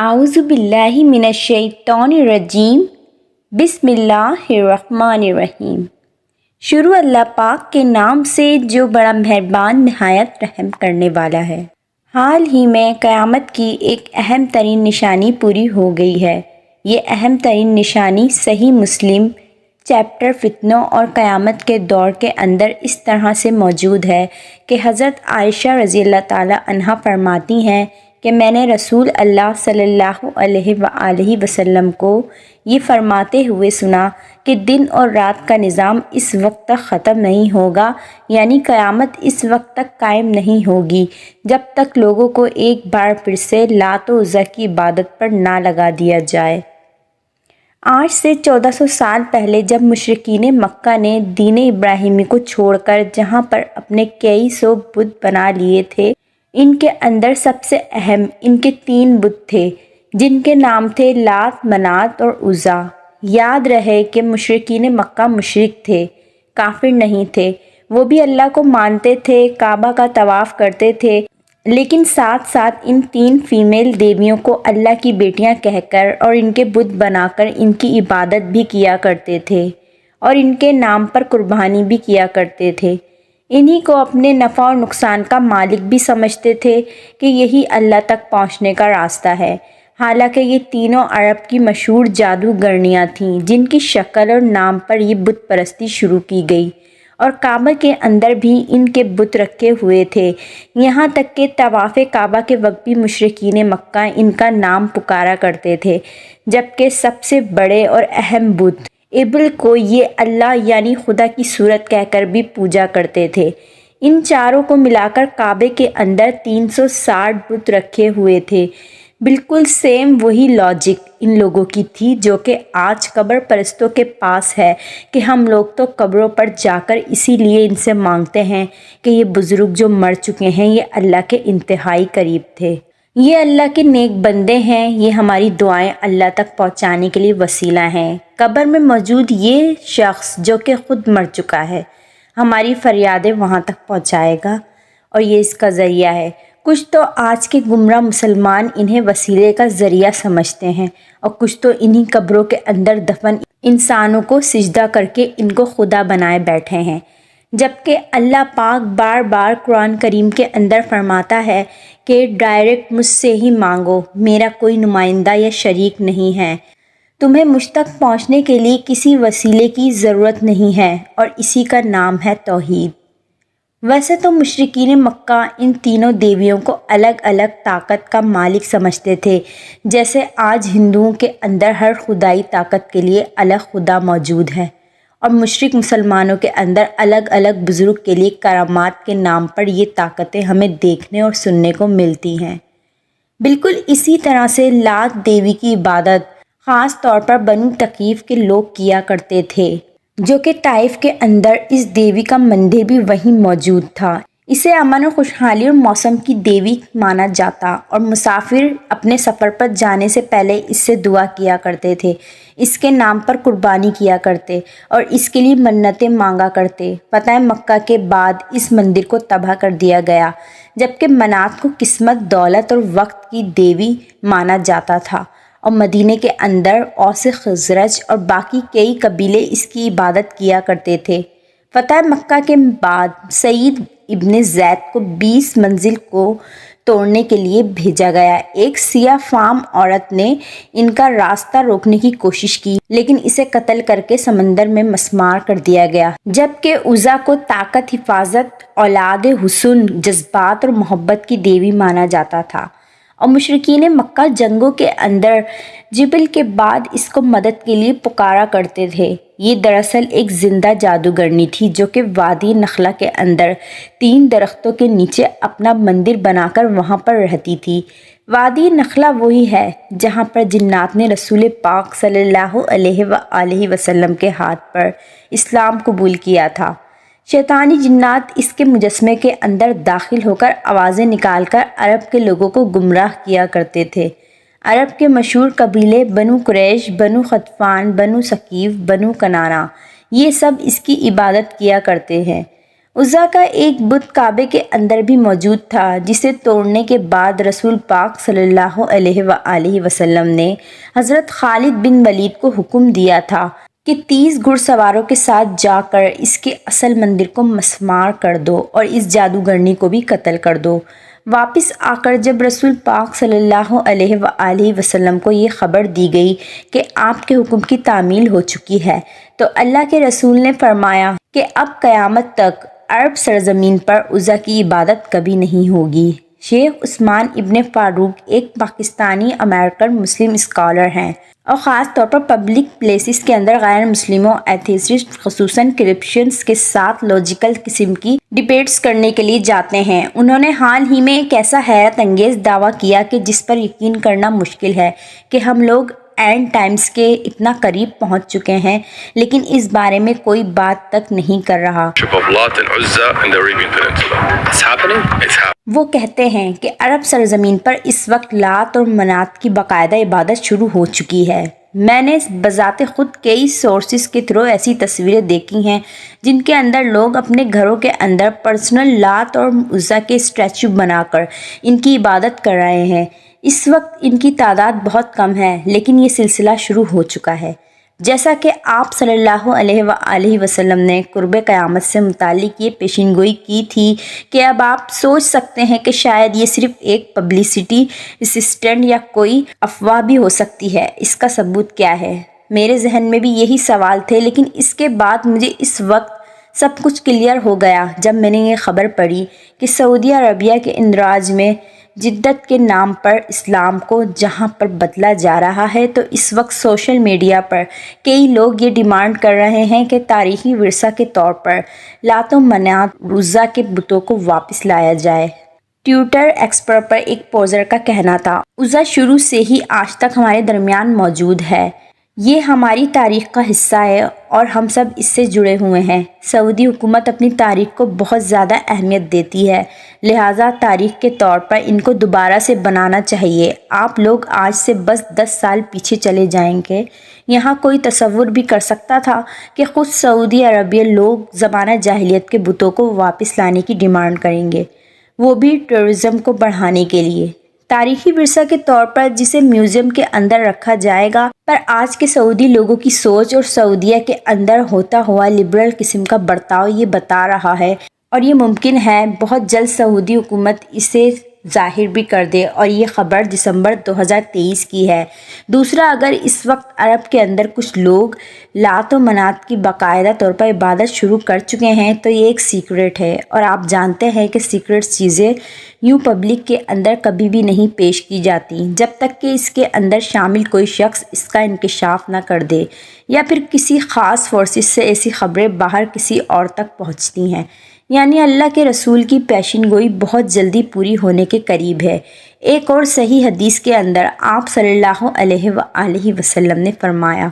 اعوذ باللہ من الشیطان الرجیم بسم اللہ الرحمن الرحیم۔ شروع اللہ پاک کے نام سے جو بڑا مہربان نہایت رحم کرنے والا ہے۔ حال ہی میں قیامت کی ایک اہم ترین نشانی پوری ہو گئی ہے۔ یہ اہم ترین نشانی صحیح مسلم چیپٹر فتنوں اور قیامت کے دور کے اندر اس طرح سے موجود ہے کہ حضرت عائشہ رضی اللہ تعالی عنہا فرماتی ہیں کہ میں نے رسول اللہ صلی اللہ علیہ وآلہ وسلم کو یہ فرماتے ہوئے سنا کہ دن اور رات کا نظام اس وقت تک ختم نہیں ہوگا، یعنی قیامت اس وقت تک قائم نہیں ہوگی جب تک لوگوں کو ایک بار پھر سے لات و عزیٰ کی عبادت پر نہ لگا دیا جائے۔ آج سے 1400 سال پہلے جب مشرکین مکہ نے دین ابراہیمی کو چھوڑ کر جہاں پر اپنے کئی سو بت بنا لیے تھے، ان کے اندر سب سے اہم ان کے 3 بت تھے جن کے نام تھے لات، منات اور عزیٰ۔ یاد رہے کہ مشرکین مکہ مشرک تھے، کافر نہیں تھے، وہ بھی اللہ کو مانتے تھے، کعبہ کا طواف کرتے تھے، لیکن ساتھ ساتھ ان 3 فیمیل دیویوں کو اللہ کی بیٹیاں کہہ کر اور ان کے بت بنا کر ان کی عبادت بھی کیا کرتے تھے اور ان کے نام پر قربانی بھی کیا کرتے تھے۔ انہی کو اپنے نفع اور نقصان کا مالک بھی سمجھتے تھے کہ یہی اللہ تک پہنچنے کا راستہ ہے، حالانکہ یہ تینوں عرب کی مشہور جادوگرنیاں تھیں جن کی شکل اور نام پر یہ بت پرستی شروع کی گئی، اور کعبہ کے اندر بھی ان کے بت رکھے ہوئے تھے، یہاں تک کہ طواف کعبہ کے وقت بھی مشرکین مکہ ان کا نام پکارا کرتے تھے، جبکہ سب سے بڑے اور اہم بت ابل کو یہ اللہ یعنی خدا کی صورت کہہ کر بھی پوجا کرتے تھے۔ ان چاروں کو ملا کر کعبے کے اندر 360 بت رکھے ہوئے تھے۔ بالکل سیم وہی لاجک ان لوگوں کی تھی جو کہ آج قبر پرستوں کے پاس ہے کہ ہم لوگ تو قبروں پر جا کر اسی لیے ان سے مانگتے ہیں کہ یہ بزرگ جو مر چکے ہیں یہ اللہ کے انتہائی قریب تھے، یہ اللہ کے نیک بندے ہیں، یہ ہماری دعائیں اللہ تک پہنچانے کے لیے وسیلہ ہیں۔ قبر میں موجود یہ شخص جو کہ خود مر چکا ہے ہماری فریادیں وہاں تک پہنچائے گا اور یہ اس کا ذریعہ ہے۔ کچھ تو آج کے گمراہ مسلمان انہیں وسیلے کا ذریعہ سمجھتے ہیں اور کچھ تو انہی قبروں کے اندر دفن انسانوں کو سجدہ کر کے ان کو خدا بنائے بیٹھے ہیں، جبکہ اللہ پاک بار بار قرآن کریم کے اندر فرماتا ہے کہ ڈائریکٹ مجھ سے ہی مانگو، میرا کوئی نمائندہ یا شریک نہیں ہے، تمہیں مجھ تک پہنچنے کے لیے کسی وسیلے کی ضرورت نہیں ہے، اور اسی کا نام ہے توحید۔ ویسے تو مشرکین مکہ ان تینوں دیویوں کو الگ الگ طاقت کا مالک سمجھتے تھے، جیسے آج ہندوؤں کے اندر ہر خدائی طاقت کے لیے الگ خدا موجود ہے، اور مشرک مسلمانوں کے اندر الگ الگ بزرگ کے لیے کرامات کے نام پر یہ طاقتیں ہمیں دیکھنے اور سننے کو ملتی ہیں۔ بالکل اسی طرح سے لات دیوی کی عبادت خاص طور پر بنو ثقیف کے لوگ کیا کرتے تھے، جو کہ طائف کے اندر اس دیوی کا مندر بھی وہیں موجود تھا۔ اسے امن و خوشحالی اور موسم کی دیوی مانا جاتا، اور مسافر اپنے سفر پر جانے سے پہلے اس سے دعا کیا کرتے تھے، اس کے نام پر قربانی کیا کرتے اور اس کے لیے منتیں مانگا کرتے۔ فتح مکہ کے بعد اس مندر کو تباہ کر دیا گیا، جبکہ منات کو قسمت، دولت اور وقت کی دیوی مانا جاتا تھا، اور مدینے کے اندر اوس، خزرج اور باقی کئی قبیلے اس کی عبادت کیا کرتے تھے۔ فتح مکہ کے بعد سعید ابن زید کو 20 منزل کو توڑنے کے لیے بھیجا گیا۔ ایک سیاہ فام عورت نے ان کا راستہ روکنے کی کوشش کی، لیکن اسے قتل کر کے سمندر میں مسمار کر دیا گیا، جبکہ عزیٰ کو طاقت، حفاظت، اولاد، حسن، جذبات اور محبت کی دیوی مانا جاتا تھا، اور مشرکین مکہ جنگوں کے اندر جبل کے بعد اس کو مدد کے لیے پکارا کرتے تھے۔ یہ دراصل ایک زندہ جادوگرنی تھی جو کہ وادی نخلہ کے اندر 3 درختوں کے نیچے اپنا مندر بنا کر وہاں پر رہتی تھی۔ وادی نخلہ وہی ہے جہاں پر جنات نے رسول پاک صلی اللہ علیہ وآلہ وسلم کے ہاتھ پر اسلام قبول کیا تھا۔ شیطانی جنات اس کے مجسمے کے اندر داخل ہو کر آوازیں نکال کر عرب کے لوگوں کو گمراہ کیا کرتے تھے۔ عرب کے مشہور قبیلے بنو قریش، بنو غطفان، بنو ثقیف، بنو کنانہ، یہ سب اس کی عبادت کیا کرتے ہیں، عزا کا ایک بت کعبے کے اندر بھی موجود تھا، جسے توڑنے کے بعد رسول پاک صلی اللہ علیہ وآلہ وسلم نے حضرت خالد بن ولید کو حکم دیا تھا کہ 30 گھڑ سواروں کے ساتھ جا کر اس کے اصل مندر کو مسمار کر دو اور اس جادوگرنی کو بھی قتل کر دو۔ واپس آ کر جب رسول پاک صلی اللہ علیہ وآلہ وسلم کو یہ خبر دی گئی کہ آپ کے حکم کی تعمیل ہو چکی ہے، تو اللہ کے رسول نے فرمایا کہ اب قیامت تک عرب سرزمین پر عزا کی عبادت کبھی نہیں ہوگی۔ شیخ عثمان ابن فاروق ایک پاکستانی امریکن مسلم اسکالر ہیں اور خاص طور پر پبلک پلیسز کے اندر غیر مسلموں ایتھیسٹ خصوصاً کرپشنز کے ساتھ لاجیکل قسم کی ڈیبیٹس کرنے کے لیے جاتے ہیں۔ انہوں نے حال ہی میں ایک ایسا حیرت انگیز دعویٰ کیا کہ جس پر یقین کرنا مشکل ہے کہ ہم لوگ اینڈ ٹائمز کے اتنا قریب پہنچ چکے ہیں، لیکن اس بارے میں کوئی بات تک نہیں کر رہا۔ وہ کہتے ہیں کہ عرب سرزمین پر اس وقت لات اور منات کی باقاعدہ عبادت شروع ہو چکی ہے۔ میں نے بذات خود کئی سورسز کے تھرو ایسی تصویریں دیکھی ہیں جن کے اندر لوگ اپنے گھروں کے اندر پرسنل لات اور عزا کے اسٹیچو بنا کر ان کی عبادت کر رہے ہیں۔ اس وقت ان کی تعداد بہت کم ہے، لیکن یہ سلسلہ شروع ہو چکا ہے۔ جیسا کہ آپ صلی اللہ علیہ وآلہ وسلم نے قرب قیامت سے متعلق یہ پیشین گوئی کی تھی کہ اب آپ سوچ سکتے ہیں کہ شاید یہ صرف ایک پبلسٹی اسسٹنٹ یا کوئی افواہ بھی ہو سکتی ہے۔ اس کا ثبوت کیا ہے؟ میرے ذہن میں بھی یہی سوال تھے، لیکن اس کے بعد مجھے اس وقت سب کچھ کلیئر ہو گیا جب میں نے یہ خبر پڑھی کہ سعودی عربیہ کے اندراج میں جدت کے نام پر اسلام کو جہاں پر بدلا جا رہا ہے، تو اس وقت سوشل میڈیا پر کئی لوگ یہ ڈیمانڈ کر رہے ہیں کہ تاریخی ورثہ کے طور پر لات و منات عزا کے بتوں کو واپس لایا جائے۔ ٹویٹر ایکسپر پر ایک پوزر کا کہنا تھا، عزا شروع سے ہی آج تک ہمارے درمیان موجود ہے، یہ ہماری تاریخ کا حصہ ہے اور ہم سب اس سے جڑے ہوئے ہیں۔ سعودی حکومت اپنی تاریخ کو بہت زیادہ اہمیت دیتی ہے، لہٰذا تاریخ کے طور پر ان کو دوبارہ سے بنانا چاہیے۔ آپ لوگ آج سے بس 10 سال پیچھے چلے جائیں گے، یہاں کوئی تصور بھی کر سکتا تھا کہ خود سعودی عربیہ لوگ زمانہ جاہلیت کے بتوں کو واپس لانے کی ڈیمانڈ کریں گے، وہ بھی ٹورزم کو بڑھانے کے لیے۔ تاریخی ورثہ کے طور پر جسے میوزیم کے اندر رکھا جائے گا، پر آج کے سعودی لوگوں کی سوچ اور سعودیہ کے اندر ہوتا ہوا لبرل قسم کا برتاؤ یہ بتا رہا ہے، اور یہ ممکن ہے بہت جلد سعودی حکومت اسے ظاہر بھی کر دے، اور یہ خبر دسمبر 2023 کی ہے۔ دوسرا، اگر اس وقت عرب کے اندر کچھ لوگ لات و منات کی باقاعدہ طور پر عبادت شروع کر چکے ہیں تو یہ ایک سیکرٹ ہے، اور آپ جانتے ہیں کہ سیکرٹ چیزیں یوں پبلک کے اندر کبھی بھی نہیں پیش کی جاتی جب تک کہ اس کے اندر شامل کوئی شخص اس کا انکشاف نہ کر دے، یا پھر کسی خاص فورسز سے ایسی خبریں باہر کسی اور تک پہنچتی ہیں۔ یعنی اللہ کے رسول کی پیشین گوئی بہت جلدی پوری ہونے کے قریب ہے۔ ایک اور صحیح حدیث کے اندر آپ صلی اللہ علیہ وآلہ وسلم نے فرمایا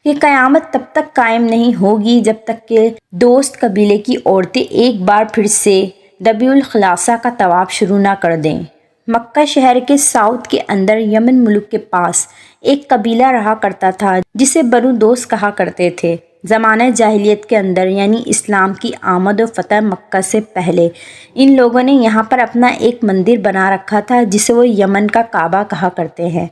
کہ قیامت تب تک قائم نہیں ہوگی جب تک کہ دوست قبیلے کی عورتیں ایک بار پھر سے ربیع الخلاصہ کا طواف شروع نہ کر دیں۔ مکہ شہر کے ساؤتھ کے اندر یمن ملک کے پاس ایک قبیلہ رہا کرتا تھا جسے بنو دوست کہا کرتے تھے۔ زمانہ جاہلیت کے اندر یعنی اسلام کی آمد و فتح مکہ سے پہلے ان لوگوں نے یہاں پر اپنا ایک مندر بنا رکھا تھا جسے وہ یمن کا کعبہ کہا کرتے ہیں۔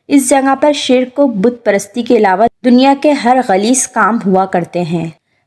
اس جگہ پر شرک و بت پرستی کے علاوہ دنیا کے ہر غلیظ کام ہوا کرتے ہیں۔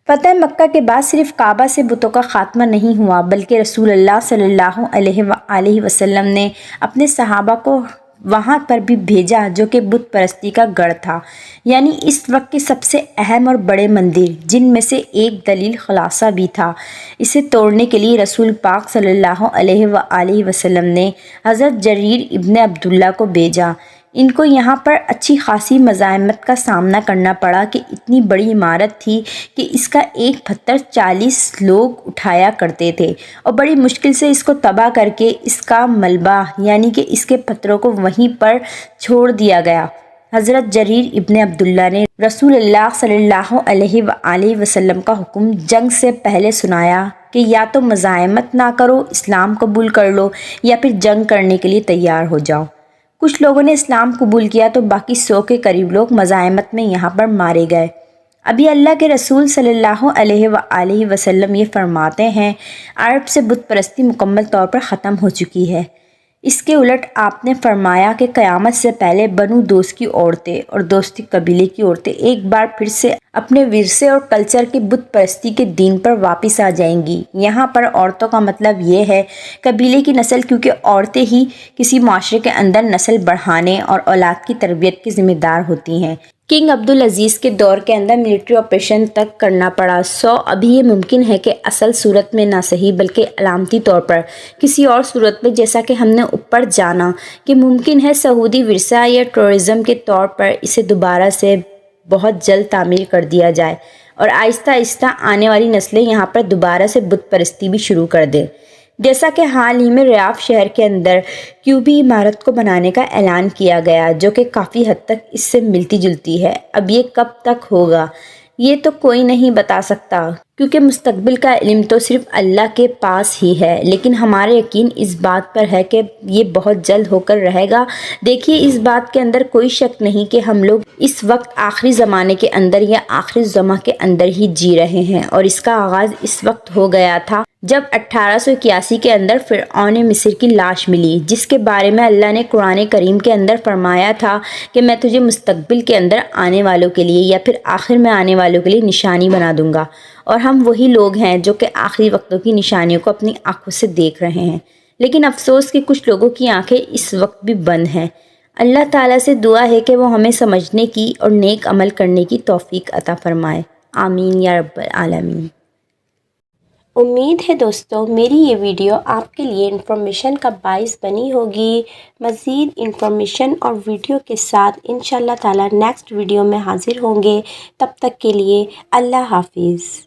فتح مکہ کے بعد صرف کعبہ سے بتوں کا خاتمہ نہیں ہوا، بلکہ رسول اللہ صلی اللہ علیہ وآلہ وسلم نے اپنے صحابہ کو وہاں پر بھی بھیجا جو کہ بت پرستی کا گڑھ تھا۔ یعنی اس وقت کے سب سے اہم اور بڑے مندر جن میں سے ایک دلیل خلاصہ بھی تھا، اسے توڑنے کے لیے رسول پاک صلی اللہ علیہ وآلہ وسلم نے حضرت جریر ابن عبداللہ کو بھیجا۔ ان کو یہاں پر اچھی خاصی مزاحمت کا سامنا کرنا پڑا کہ اتنی بڑی عمارت تھی کہ اس کا ایک پتھر 40 لوگ اٹھایا کرتے تھے، اور بڑی مشکل سے اس کو تباہ کر کے اس کا ملبہ یعنی کہ اس کے پتھروں کو وہیں پر چھوڑ دیا گیا۔ حضرت جریر ابن عبداللہ نے رسول اللہ صلی اللہ علیہ وآلہ وسلم کا حکم جنگ سے پہلے سنایا کہ یا تو مزاحمت نہ کرو، اسلام قبول کر لو، یا پھر جنگ کرنے کے لیے تیار ہو جاؤ۔ کچھ لوگوں نے اسلام قبول کیا تو باقی 100 کے قریب لوگ مزاحمت میں یہاں پر مارے گئے۔ ابھی اللہ کے رسول صلی اللہ علیہ وآلہ وسلم یہ فرماتے ہیں، عرب سے بت پرستی مکمل طور پر ختم ہو چکی ہے۔ اس کے الٹ آپ نے فرمایا کہ قیامت سے پہلے بنو دوست کی عورتیں اور دوستی قبیلے کی عورتیں ایک بار پھر سے اپنے ورثے اور کلچر کے بت پرستی کے دین پر واپس آ جائیں گی۔ یہاں پر عورتوں کا مطلب یہ ہے قبیلے کی نسل، کیونکہ عورتیں ہی کسی معاشرے کے اندر نسل بڑھانے اور اولاد کی تربیت کی ذمہ دار ہوتی ہیں۔ کنگ عبدالعزیز کے دور کے اندر ملٹری آپریشن تک کرنا پڑا، ابھی یہ ممکن ہے کہ اصل صورت میں نہ صحیح بلکہ علامتی طور پر کسی اور صورت میں، جیسا کہ ہم نے اوپر جانا کہ ممکن ہے سعودی ورثہ یا ٹورزم کے طور پر اسے دوبارہ سے بہت جلد تعمیر کر دیا جائے اور آہستہ آہستہ آنے والی نسلیں یہاں پر دوبارہ سے بت پرستی بھی شروع کر دیں، جیسا کہ حال ہی میں ریاض شہر کے اندر کیوبی عمارت کو بنانے کا اعلان کیا گیا، جو کہ کافی حد تک اس سے ملتی جلتی ہے۔ اب یہ کب تک ہوگا یہ تو کوئی نہیں بتا سکتا، کیونکہ مستقبل کا علم تو صرف اللہ کے پاس ہی ہے، لیکن ہمارا یقین اس بات پر ہے کہ یہ بہت جلد ہو کر رہے گا۔ دیکھیے، اس بات کے اندر کوئی شک نہیں کہ ہم لوگ اس وقت آخری زمانے کے اندر یا آخری زماں کے اندر ہی جی رہے ہیں، اور اس کا آغاز اس وقت ہو گیا تھا جب 1881 کے اندر فرعون مصر کی لاش ملی، جس کے بارے میں اللہ نے قرآن کریم کے اندر فرمایا تھا کہ میں تجھے مستقبل کے اندر آنے والوں کے لیے یا پھر آخر میں آنے والوں کے لیے نشانی بنا دوں گا۔ اور ہم وہی لوگ ہیں جو کہ آخری وقتوں کی نشانیوں کو اپنی آنکھوں سے دیکھ رہے ہیں، لیکن افسوس کہ کچھ لوگوں کی آنکھیں اس وقت بھی بند ہیں۔ اللہ تعالیٰ سے دعا ہے کہ وہ ہمیں سمجھنے کی اور نیک عمل کرنے کی توفیق عطا فرمائے، آمین یا رب العالمین۔ امید ہے دوستو میری یہ ویڈیو آپ کے لیے انفارمیشن کا باعث بنی ہوگی۔ مزید انفارمیشن اور ویڈیو کے ساتھ انشاءاللہ تعالیٰ نیکسٹ ویڈیو میں حاضر ہوں گے۔ تب تک کے لیے اللہ حافظ۔